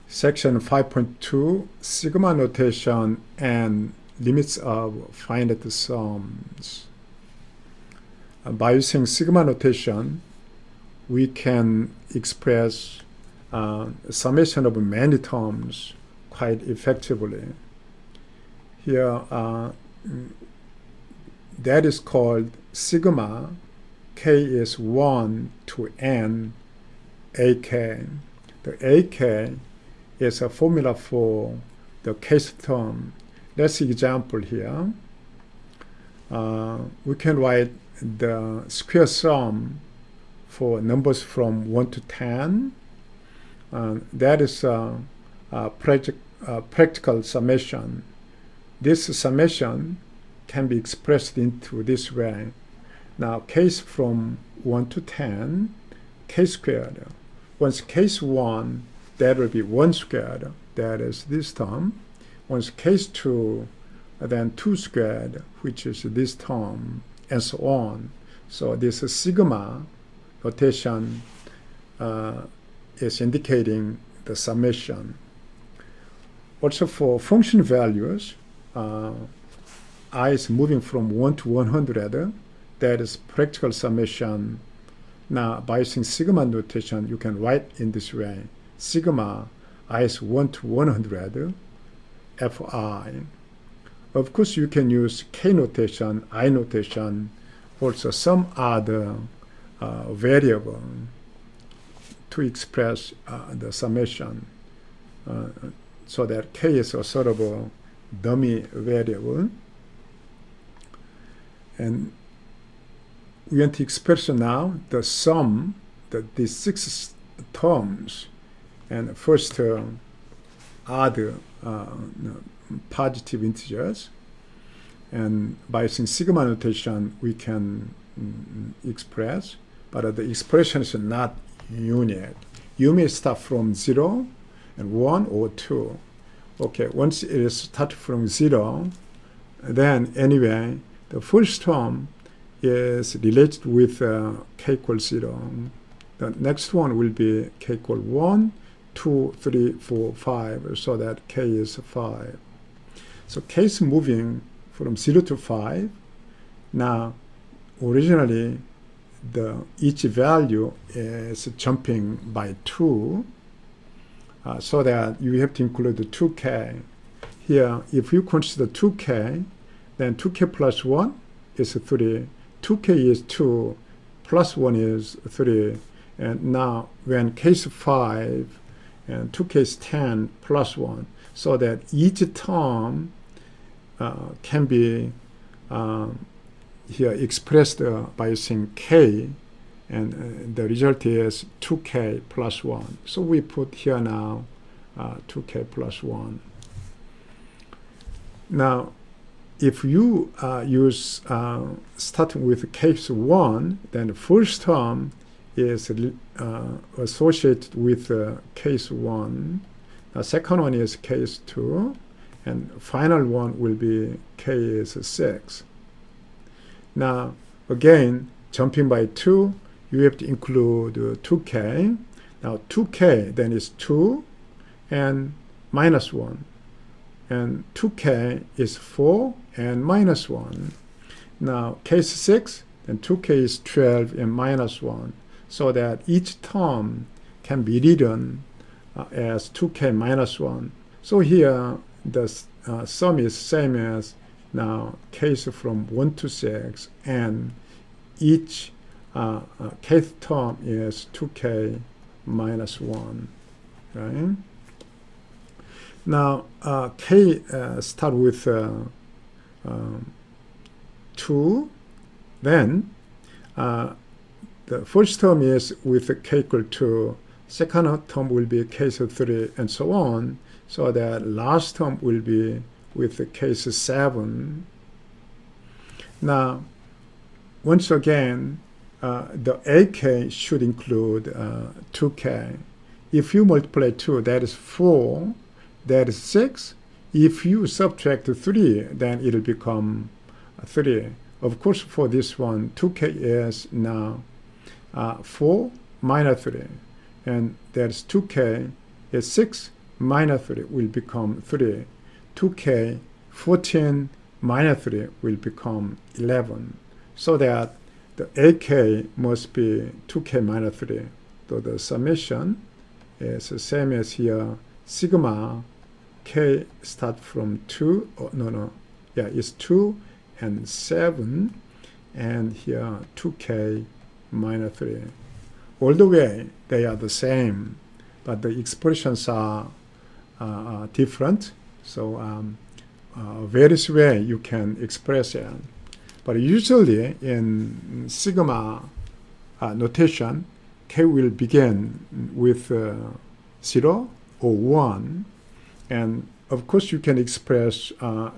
Section 5.2, sigma notation and limits of finite sums. By using sigma notation, we can express summation of many terms quite effectively. Here, that is called sigma. K is 1 to n ak. The ak is a formula for the kth term. Let's example here. We can write the square sum for numbers from 1 to 10. That is a practical summation. This summation can be expressed into this way. Now, k is from 1 to 10, k squared. Once k is 1, that will be 1 squared, that is this term. Once k is 2, then 2 squared, which is this term, and so on. So this sigma notation is indicating the summation. Also for function values, I is moving from 1 to 100, that is practical summation. Now, by using sigma notation, you can write in this way. Sigma I is 1 to 100 fi. Of course, you can use k notation, I notation, also some other variable to express the summation, so that k is a sort of a dummy variable. And we want to express now the sum, the 6 terms, and first add positive integers. And by using sigma notation, we can express, but the expression is not unit. You may start from 0 and 1 or 2. Okay, once it is start from 0, then anyway, the first term is related with k equals 0. The next one will be k equals 1, 2, 3, 4, 5, so that k is 5. So k is moving from 0 to 5. Now, originally, each value is jumping by 2, so that you have to include the 2k. Here, if you consider 2k, then 2k plus 1 is 3. 2k is 2, plus 1 is 3. And now, when k is 5, and 2k is 10 plus 1, so that each term can be here expressed by using k, and the result is 2k plus 1. So we put here now 2k plus 1. Now, if you use starting with case 1, then the first term is associated with case 1. The second one is case 2, and final one will be case 6. Now, again, jumping by 2, you have to include 2k. Now, 2k then is 2 and minus 1. And 2k is 4 and minus 1. Now, case 6, then 2k is 12 and minus 1. So that each term can be written as 2k minus 1. So here, the sum is same as now case from 1 to 6, and each kth term is 2k minus 1, right? Now, k start with 2, then the first term is with k equal 2, second term will be case 3, and so on, so that last term will be with case 7. Now, once again, the ak should include 2k. If you multiply 2, that is 4, that is 6. If you subtract 3, then it will become 3. Of course, for this one, 2k is now 4 minus 3. And that's 2k is 6 minus 3 will become 3. 2k 14 minus 3 will become 11. So that the AK must be 2k minus 3. So the summation is the same as here. Sigma k start from 2. Oh, no. Yeah, it's 2 and 7. And here 2k minus 3. All the way they are the same, but the expressions are different. So various way you can express it. But usually in sigma notation, k will begin with 0 or 1. And of course you can express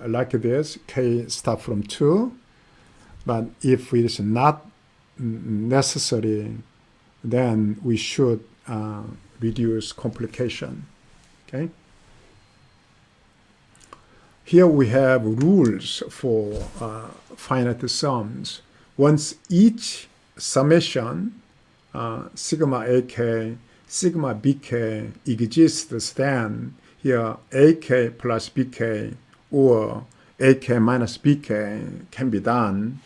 like this, k start from 2. But if it is not necessary, then we should reduce complication. Okay. Here we have rules for finite sums. Once each summation, sigma AK, sigma BK exists, then here AK plus BK or AK minus BK can be done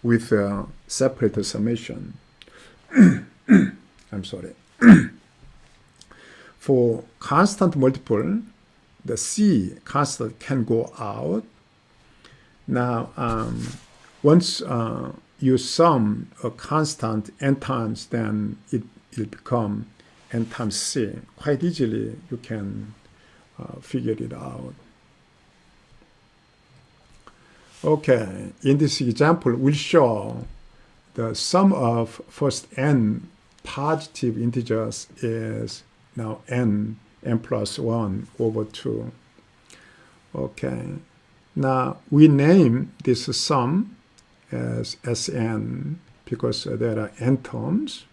with a separate summation. I'm sorry. For constant multiple, the C constant can go out. Now, once you sum a constant n times, then it will become n times C. Quite easily, you can figure it out. Okay, in this example, we'll show the sum of first n positive integers is now n plus 1 over 2. Okay, now we name this sum as Sn because there are n terms.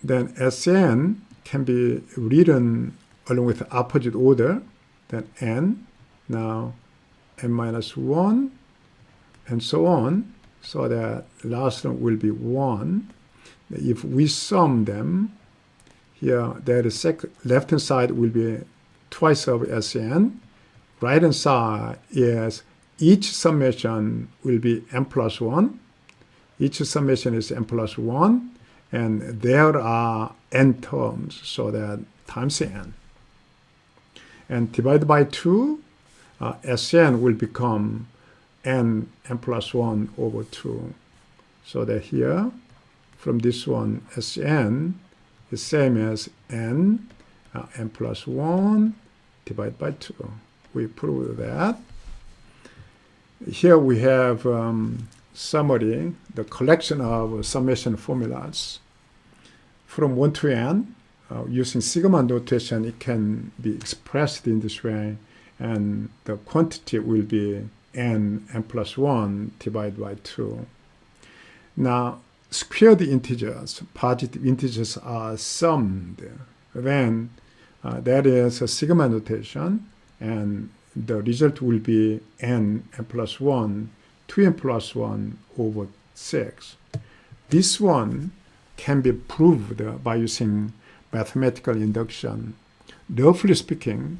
Then Sn can be written along with the opposite order, then n, now n minus 1, and so on, so that last one will be 1. If we sum them, here the left-hand side will be twice of Sn. Right-hand side is each summation will be n plus 1. Each summation is n plus 1. And there are n terms, so that times n. And divided by 2, Sn will become n plus 1 over 2. So that here, from this one, Sn is same as n plus 1 divided by 2. We prove that. Here we have summary, the collection of summation formulas. From 1 to n, using sigma notation, it can be expressed in this way, and the quantity will be n plus 1 divided by 2. Now, squared integers, positive integers are summed. Then that is a sigma notation, and the result will be n plus 1, 2n plus 1 over 6. This one can be proved by using mathematical induction. Roughly speaking,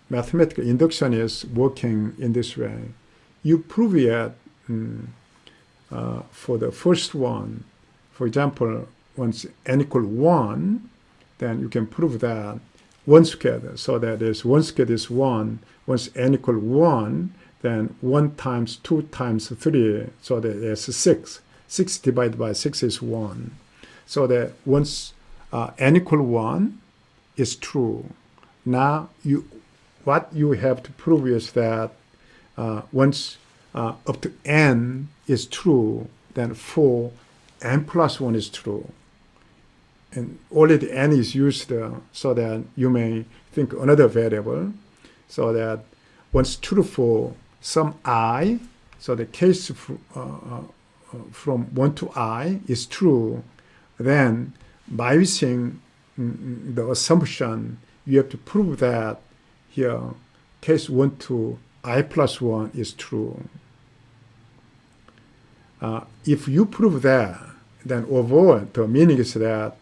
mathematical induction is working in this way. You prove it for the first one. For example, once n equal 1, then you can prove that 1 squared, so that is 1 squared is 1. Once n equal 1, then 1 times 2 times 3, so that is 6. 6 divided by 6 is 1. So that once n equal 1 is true, now what you have to prove is that once up to n is true, then for n plus 1 is true. And already n is used so that you may think another variable, so that once true for some I, so the case from 1 to I is true, then by using the assumption, you have to prove that here case 1 to I plus 1 is true. If you prove that, then overall the meaning is that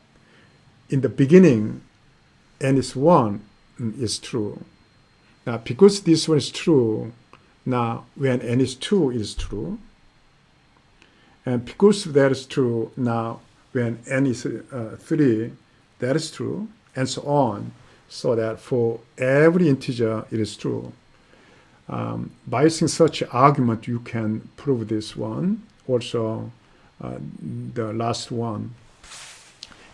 in the beginning n is 1 is true. Now, because this one is true, now when n is 2 is true. And because that is true, now when n is 3, that is true, and so on. So that for every integer, it is true. By using such argument, you can prove this one. Also, the last one.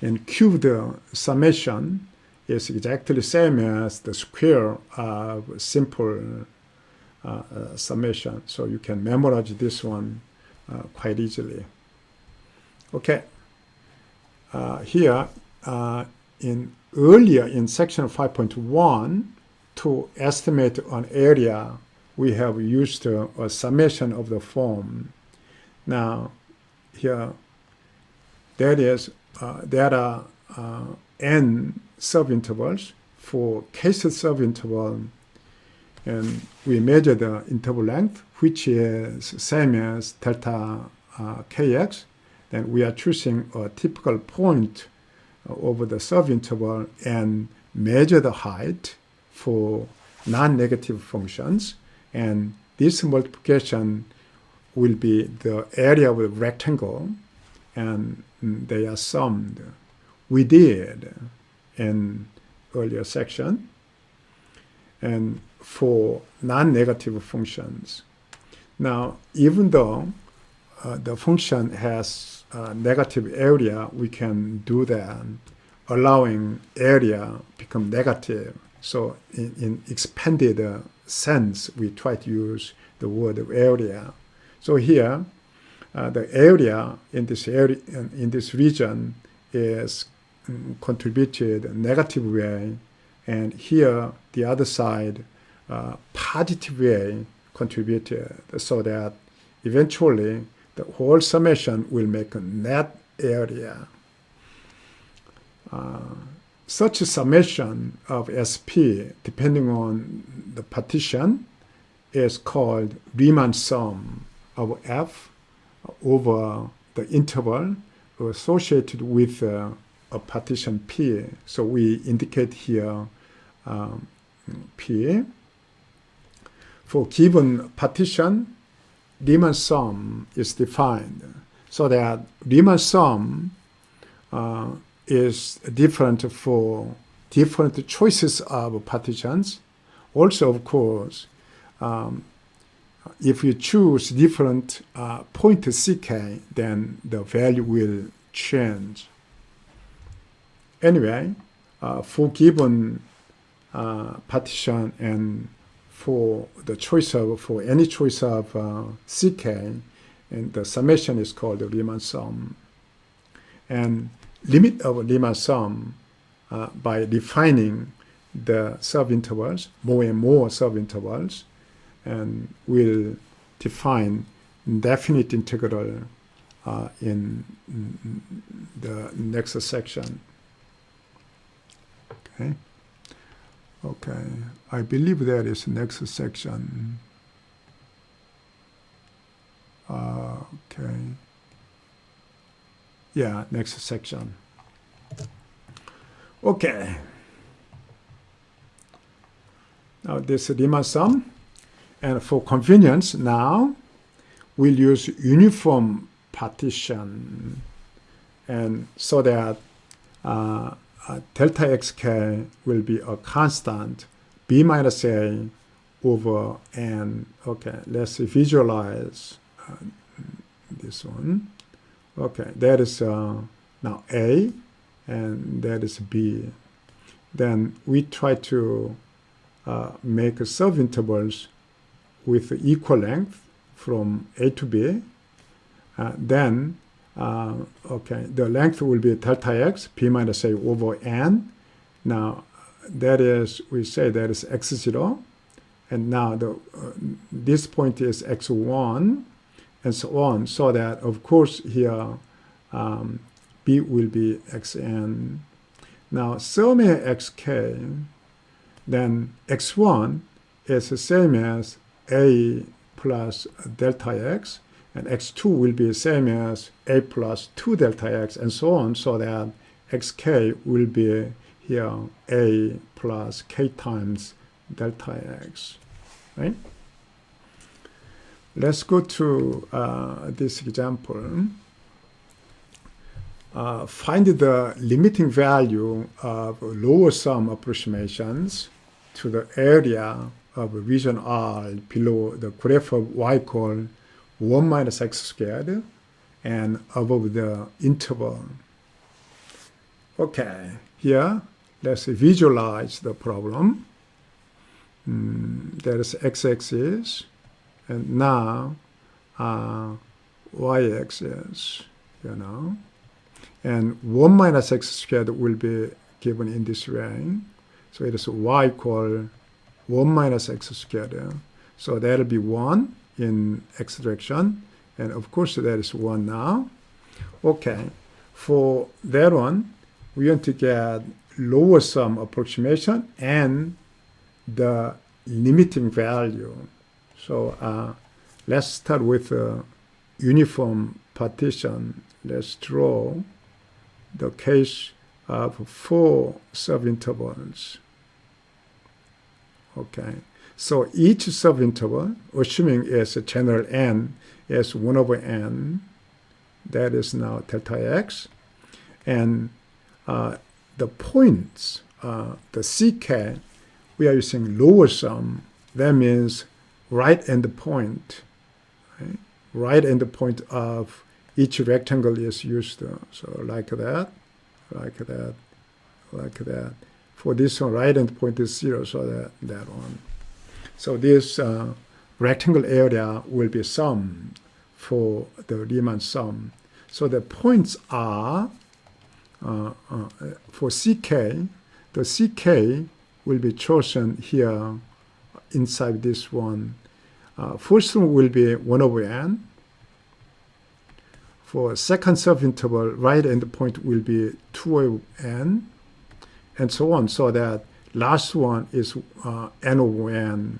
And cubed summation is exactly the same as the square of simple summation. So you can memorize this one quite easily. Okay. Here, earlier in section 5.1, to estimate an area, we have used a summation of the form. Now, here, there are n subintervals for case subinterval, and we measure the interval length, which is same as delta kx. Then we are choosing a typical point over the subinterval and measure the height for non-negative functions. And this multiplication will be the area of the rectangle, and they are summed. We did in earlier section. And for non-negative functions. Now, even though the function has a negative area, we can do that, allowing area become negative. So in expanded sense, we try to use the word of area. So here, the area in this region is contributed negative way, and here the other side positive way contributed, so that eventually the whole summation will make a net area. Such a summation of SP, depending on the partition, is called Riemann sum of F over the interval associated with a partition P. So we indicate here P. For given partition, Riemann sum is defined so that Riemann sum is different for different choices of partitions. Also, of course, if you choose different point ck, then the value will change. Anyway, for given partition and for any choice of ck, and the summation is called the Riemann sum. And limit of Riemann sum by defining the subintervals, more and more subintervals, and we'll define definite integral in the next section. Okay, I believe that is next section. Okay. Yeah, next section. Okay. Now this is Riemann sum. And for convenience now, we'll use uniform partition. And so that delta xk will be a constant b minus a over n. Okay, let's visualize this one. Okay, that is now a, and that is b. Then we try to make subintervals with equal length from a to b. Then the length will be delta x, p minus a over n. Now, that is, we say that is x0. And now this point is x1, and so on. So that, of course, here b will be xn. Now, summing xk, then x1 is the same as a plus delta x, and x2 will be the same as a plus 2 delta x, and so on, so that xk will be here a plus k times delta x, right? Let's go to this example. Find the limiting value of lower sum approximations to the area of region R below the graph of y equal 1 minus x squared and above the interval. Okay, here let's visualize the problem. There is x-axis and now y-axis, and 1 minus x squared will be given in this way. So it is y equal 1 minus x squared. So that will be 1 in x direction. And of course, that is 1 now. Okay, for that one, we want to get lower sum approximation and the limiting value. So let's start with a uniform partition. Let's draw the case of 4 subintervals. Okay, so each subinterval, assuming it's a general n, is 1 over n, that is now delta x, and the points, the ck, we are using lower sum. That means right end point, right? Right end point of each rectangle is used. So like that, like that, like that. For this one, right end point is 0, so that one. So this rectangle area will be summed for the Riemann sum. So the points are, for ck, the ck will be chosen here inside this one. First one will be 1 over n. For second subinterval, right end point will be 2 over n, and so on. So that last one is n over n,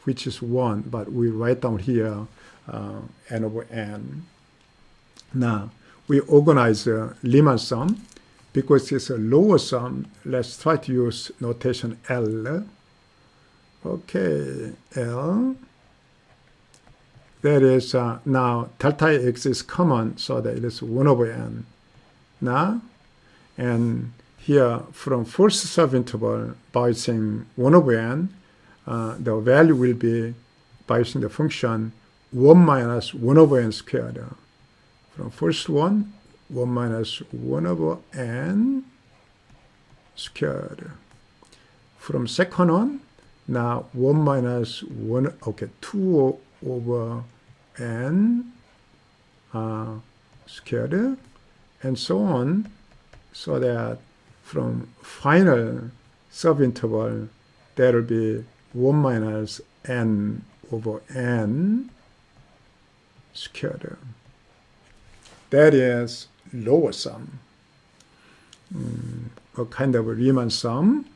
which is 1, but we write down here n over n. Now, we organize a Riemann sum. Because it's a lower sum, let's try to use notation L. Okay, L. That is now delta x is common, so that it is 1 over n. Now, and here from first subinterval, by using 1 over n, the value will be, by using the function 1 minus 1 over n squared. From first one, 1 minus 1 over n squared. From second one, now 1 minus 1, okay, 2 over n squared, and so on, so that from final subinterval, there will be 1 minus n over n squared. That is lower sum, a kind of a Riemann sum.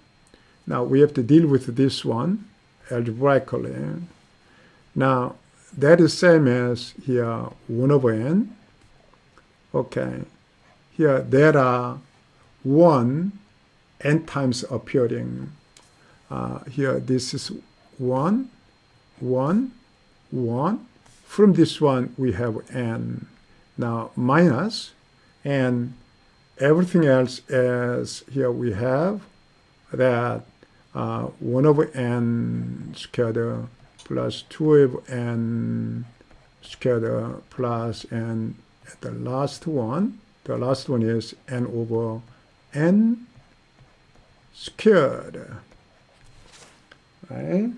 Now we have to deal with this one algebraically. Now that is same as here 1 over n. Okay, here there are 1 n times appearing. Here this is 1, 1, 1. From this one we have n. Now minus, and everything else is here we have that 1 over n squared plus 2 over n squared plus, and the last one is n over n squared. Right?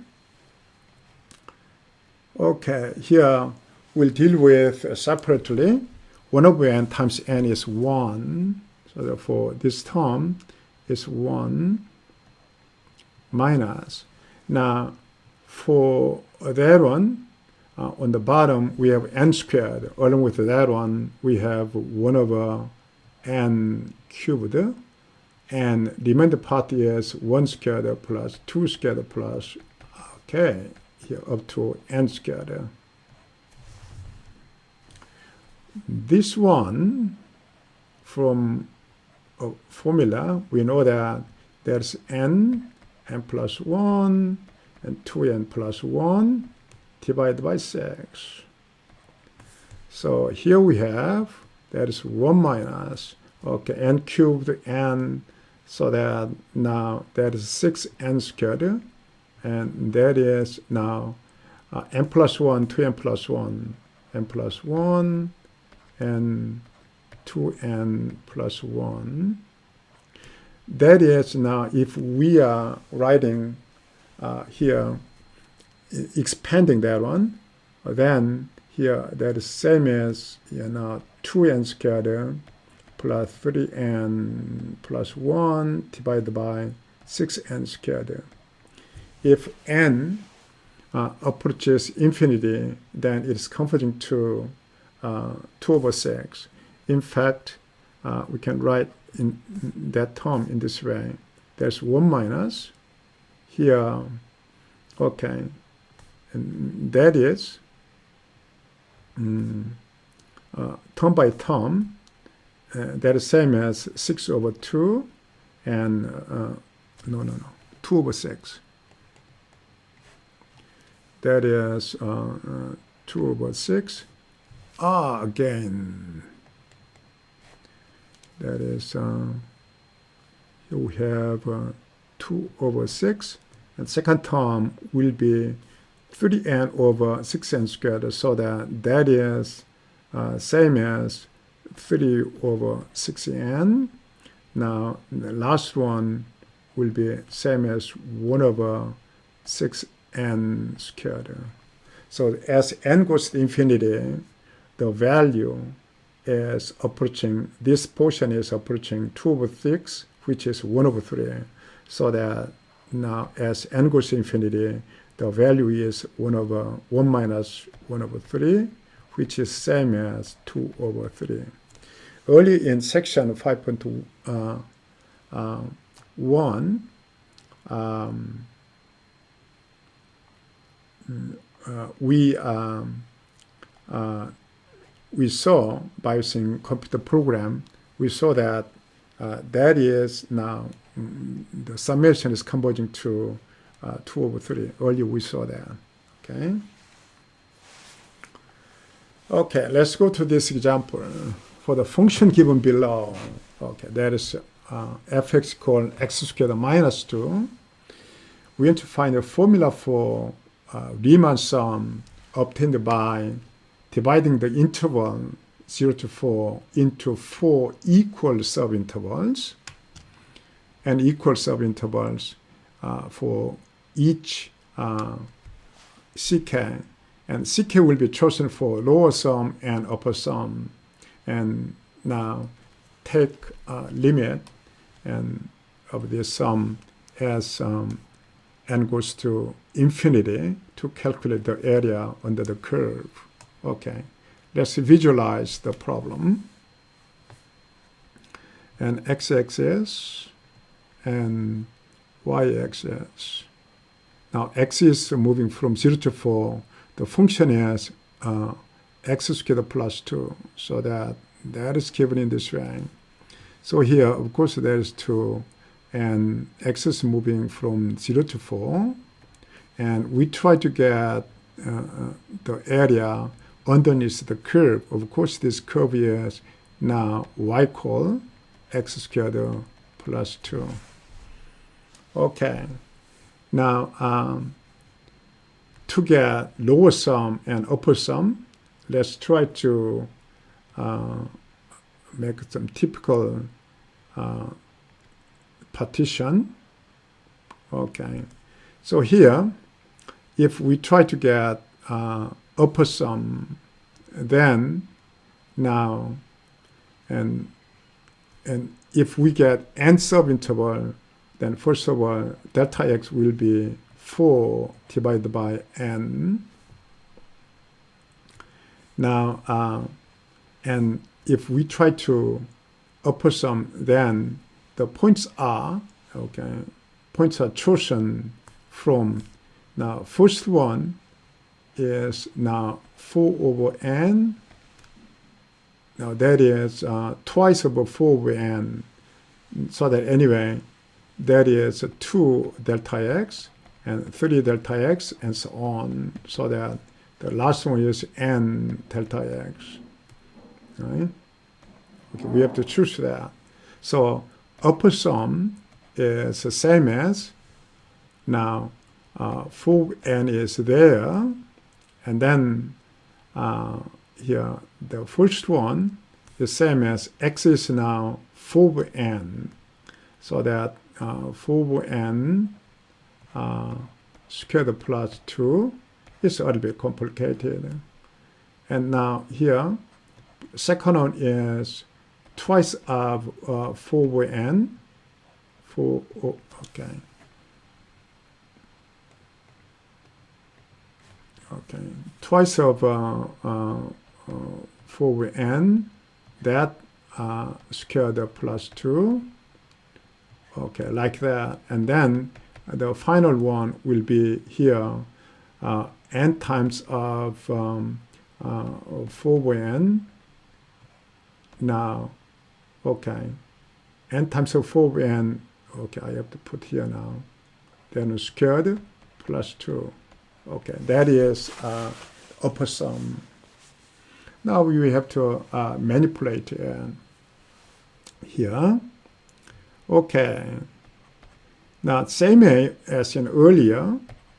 Okay, here we'll deal with separately. 1 over n times n is 1. So therefore, this term is 1 minus. Now, for that one, on the bottom, we have n squared. Along with that one, we have 1 over n cubed. And the remainder part is 1 squared plus 2 squared plus, okay, here up to n squared. This one, from a formula, we know that there's n plus 1, and 2n plus 1 divided by 6. So here we have, that is 1 minus, okay, n cubed n, so that now that is 6n squared, and that is now n plus 1, 2n plus 1, n plus 1, and 2n plus 1. That is now, if we are writing here, expanding that one, then here that is same as 2n squared plus 3n plus 1 divided by 6n squared. If n approaches infinity, then it's converging to 2 over 6. In fact, we can write in that term in this way. There's 1 minus here, okay, and that is term by term, that is same as 6 over 2 and 2 over 6. That is 2 over 6. Again, that is, here we have 2 over 6, and second term will be 3n over 6n squared, so that is same as 3 over 6n. Now the last one will be same as 1 over 6n squared. So as n goes to infinity, the value is approaching, this portion is approaching 2 over 6, which is 1 over 3. So that now as n goes to infinity, the value is 1 minus 1 over 3, which is same as 2 over 3. Early in section 5.1, we saw, by using computer program, we saw that that is now the summation is converging to 2 over 3. Earlier we saw that. Okay. Okay, let's go to this example. For the function given below, okay, that is fx equal x squared minus 2. We want to find a formula for Riemann sum obtained by dividing the interval 0 to 4 into 4 equal subintervals, and equal subintervals for each ck, and ck will be chosen for lower sum and upper sum. And now take limit and of this sum as n goes to infinity to calculate the area under the curve. Okay, let's visualize the problem. And x-axis and y-axis. Now x is moving from 0 to 4. The function is x squared plus 2. So that is given in this way. So here, of course, there is 2. And x is moving from 0 to 4. And we try to get the area underneath the curve. Of course, this curve is now y equal x squared plus 2. Okay. Now, to get lower sum and upper sum, let's try to make some typical partition. Okay. So here, if we try to get upper sum, then now, and if we get n subinterval, then first of all, delta x will be 4 divided by n. Now, and if we try to upper sum, then the points are, okay, points are chosen from, now first one is now 4 over n. Now that is twice over 4 over n. So that anyway, that is 2 delta x and 3 delta x and so on, so that the last one is n delta x. Right? Okay, we have to choose that. So upper sum is the same as, now 4n is there, and then here the first one is same as x is now 4n, so that 4n squared plus 2 is a little bit complicated. And now here, second one is twice of 4n, okay. Okay, twice of 4n, that squared plus 2, okay, like that. And then the final one will be here, n times of 4n. Now, okay, n times of 4n, okay, I have to put here now, then squared plus 2. Okay, that is upper sum. Now we have to manipulate here. Okay. Now, same as in earlier,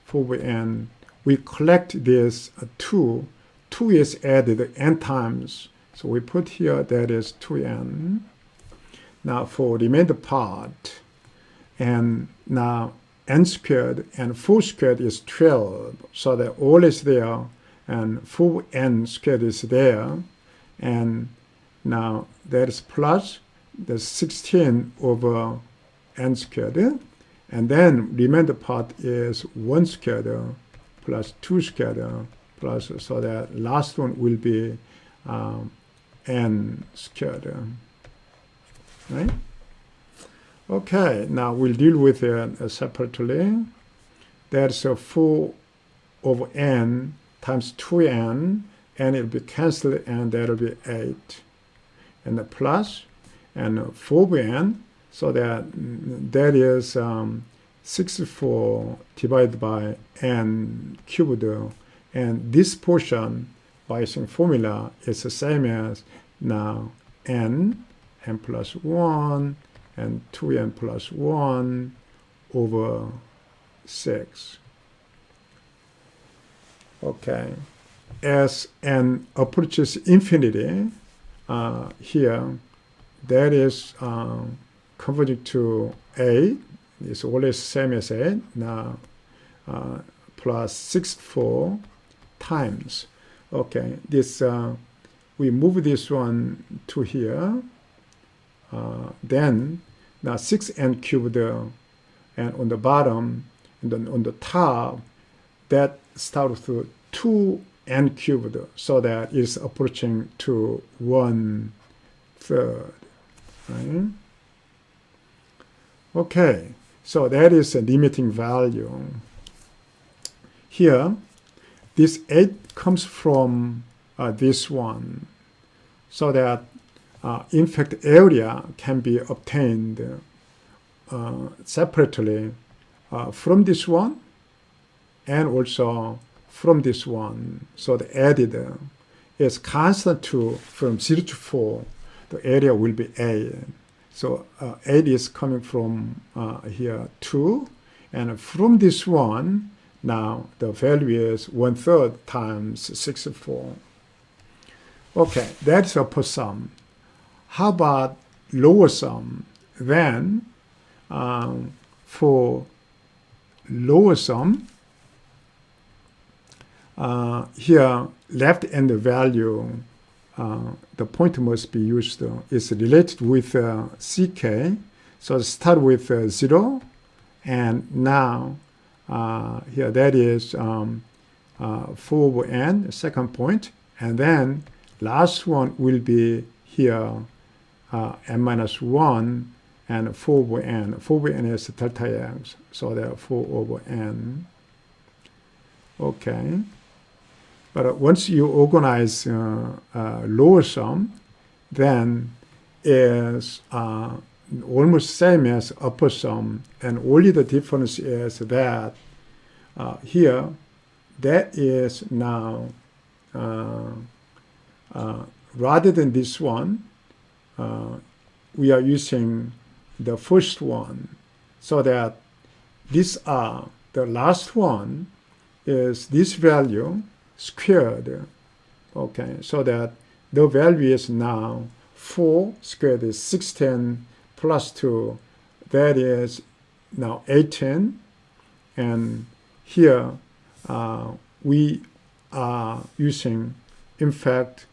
4n, we collect this 2. 2 is added n times. So we put here that is 2n. Now for remainder part, and now n squared and 4 squared is 12, so that all is there, and 4n squared is there, and now that is plus the 16 over n squared, and then remainder part is 1 squared plus 2 squared plus, so that last one will be n squared, right? Okay, now we'll deal with it separately. That's 4 over n times 2n, and it'll be cancelled, and that'll be 8. And the plus, and 4 over n, so that is 64 divided by n cubed. And this portion, by using formula, is the same as now n plus 1, and 2n plus 1 over 6. Okay. As n approaches infinity, here, that is converted to a. It's always same as a. Now, plus 64 times. Okay. This we move this one to here. Then now 6n cubed, and on the bottom, and then on the top, that starts with 2n cubed, so that it's approaching to 1/3, right? Okay, so that is a limiting value. Here, this 8 comes from this one, so that in fact, area can be obtained separately from this one and also from this one. So the added is constant from 0 to 4. The area will be A. So 8 is coming from here 2. And from this one, now the value is 1/3 times 64. Okay, that's upper sum. How about lower sum? Then, for lower sum, here, left-hand value, the point must be used, is related with ck. So start with 0, and now, here, that is 4 over n, second point, and then last one will be here, n minus 1, and 4 over n. 4 over n is delta x, so there are 4 over n. Okay. But once you organize lower sum, then is almost same as upper sum, and only the difference is that here that is now rather than this one, we are using the first one, so that the last one is this value squared. Okay, so that the value is now 4 squared is 16 plus 2, that is now 18, and here we are using, in fact,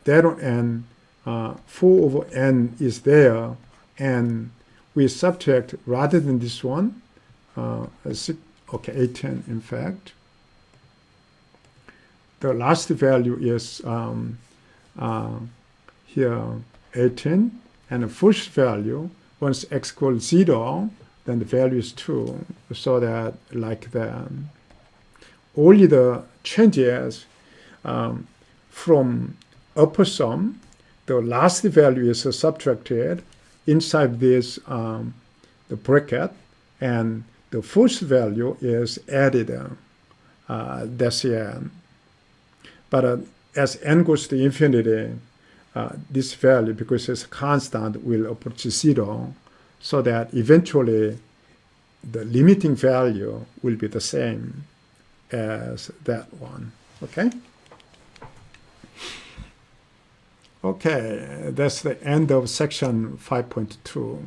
that on n, 4 over n is there, and we subtract, rather than this one, 18 in fact. The last value is here 18, and the first value, once x equals 0, then the value is 2, so that like that. Only the changes from upper sum, the last value is subtracted inside this the bracket, and the first value is added. That's the n. But as n goes to infinity, this value, because it's constant, will approach 0, so that eventually the limiting value will be the same as that one. Okay? Okay, that's the end of section 5.2.